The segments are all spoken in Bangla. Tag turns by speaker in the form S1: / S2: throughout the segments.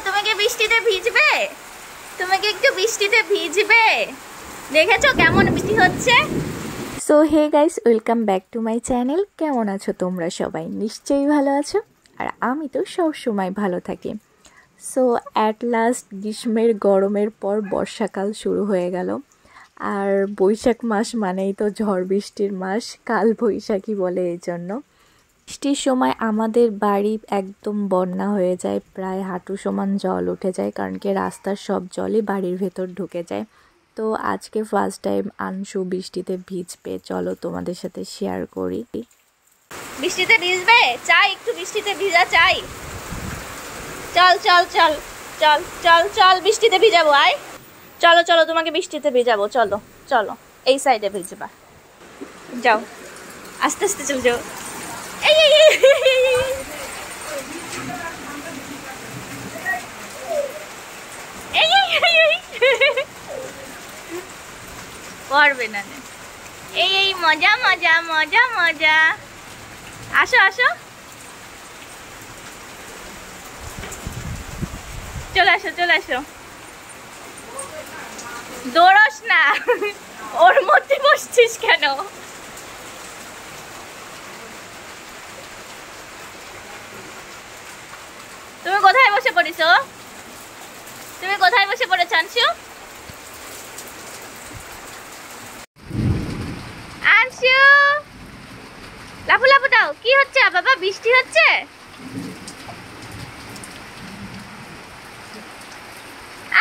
S1: তুমি কি বৃষ্টিতে ভিজবে? তুমি কি একটু বৃষ্টিতে ভিজবে? দেখেছো কেমন বৃষ্টি হচ্ছে?
S2: So hey guys, welcome back to my channel. কেমন আছো তোমরা সবাই? নিশ্চয়ই ভালো আছো, আর আমি তো সব সময় ভালো থাকি। সো অ্যাট লাস্ট গ্রীষ্মের গরমের পর বর্ষাকাল শুরু হয়ে গেল। আর বৈশাখ মাস মানেই তো ঝড় বৃষ্টির মাস, কাল বৈশাখী বলে এই জন্য। বৃষ্টির সময় আমাদের বাড়ি একদম বন্যা হয়ে যায়, প্রায় হাঁটু সমান জল উঠে যায়, কারণ কি রাস্তার সব জলই বাড়ির ভেতর ঢুকে যায়। তো আজকে ফার্স্ট টাইম আনশু বৃষ্টিতে ভিজবে, চলো তোমাদের সাথে শেয়ার করি।
S1: বৃষ্টিতে ভিজবে? চাই একটু বৃষ্টিতে ভিজা চাই। চল চল চল চল চল চল বৃষ্টিতে ভিজাবো, আয়। চলো চলো তোমাকে বৃষ্টিতে ভিজাবো, চলো চলো এই সাইডে ভিজবা। যাও আস্তে আস্তে চলে যাও। এই এই পড়বে না। এই এই মজা মজা মজা মজা। আসো আসো, চলে আসো চলে আসো। দৌড়স না, ওর মধ্যে বসছিস কেন? তুমি কোথায় বসে পড়েছো? তুমি কোথায় বসে পড়েছো আনশু? আনশু লাফু লাফু দাও। কি হচ্ছে বাবা? বৃষ্টি হচ্ছে?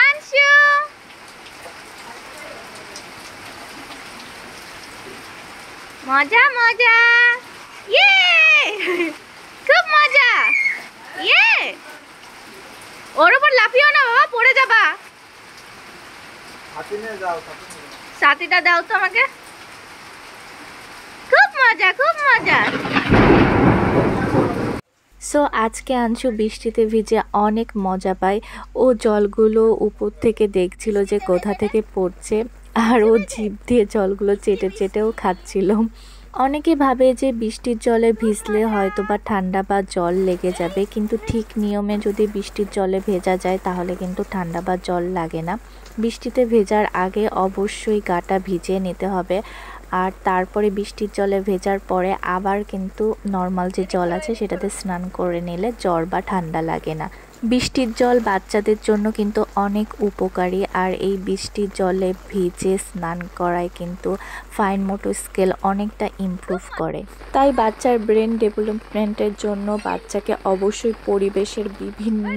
S1: আনশু মজা মজা, ইয়ে খুব মজা, ইয়ে। ওর উপর লাফিও না বাবা, পড়ে যাবা। সাথীটা দাও তো আমাকে। খুব মজা খুব মজা।
S2: সো আজকে আনশু বৃষ্টিতে ভিজে অনেক মজা পায়। ও জলগুলো উপর থেকে দেখছিল যে কোথা থেকে পড়ছে, আর ও জিভ দিয়ে জলগুলো চেটে চেটেও খাচ্ছিল। অনেকে ভাবে যে বৃষ্টির জলে ভিজলে হয়তো বা ঠান্ডা বা জল লেগে যাবে, কিন্তু ঠিক নিয়মে যদি বৃষ্টির জলে ভেজা যায় তাহলে কিন্তু ঠান্ডা বা জল লাগে না। বৃষ্টিতে ভেজার আগে অবশ্যই গাটা ভিজিয়ে নিতে হবে, আর তারপরে বৃষ্টির জলে ভেজার পরে আবার কিন্তু নর্মাল যে জল আছে সেটাতে স্নান করে নিলে জ্বর বা ঠান্ডা লাগে না। বৃষ্টির জল বাচ্চাদের জন্য কিন্তু অনেক উপকারী, আর এই বৃষ্টির জলে ভিজে স্নান করায় কিন্তু ফাইন মোটর স্কেল অনেকটা ইমপ্রুভ করে। তাই বাচ্চার ব্রেন ডেভেলপমেন্টের জন্য বাচ্চাকে অবশ্যই পরিবেশের বিভিন্ন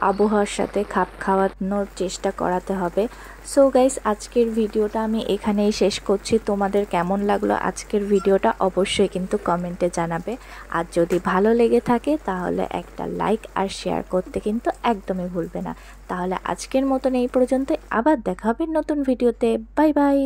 S2: আবহাওয়ার সাথে খাপ খাওয়ানোর চেষ্টা করাতে হবে। সো গাইস, আজকের ভিডিওটা আমি এখানেই শেষ করছি। তোমাদের কেমন লাগলো আজকের ভিডিওটা অবশ্যই কিন্তু কমেন্টে জানাবে। আর যদি ভালো লেগে থাকে তাহলে একটা লাইক আর শেয়ার করতে কিন্তু একদমই ভুলবে না। তাহলে আজকের মতন এই পর্যন্ত, আবার দেখা হবে নতুন ভিডিওতে। Bye bye.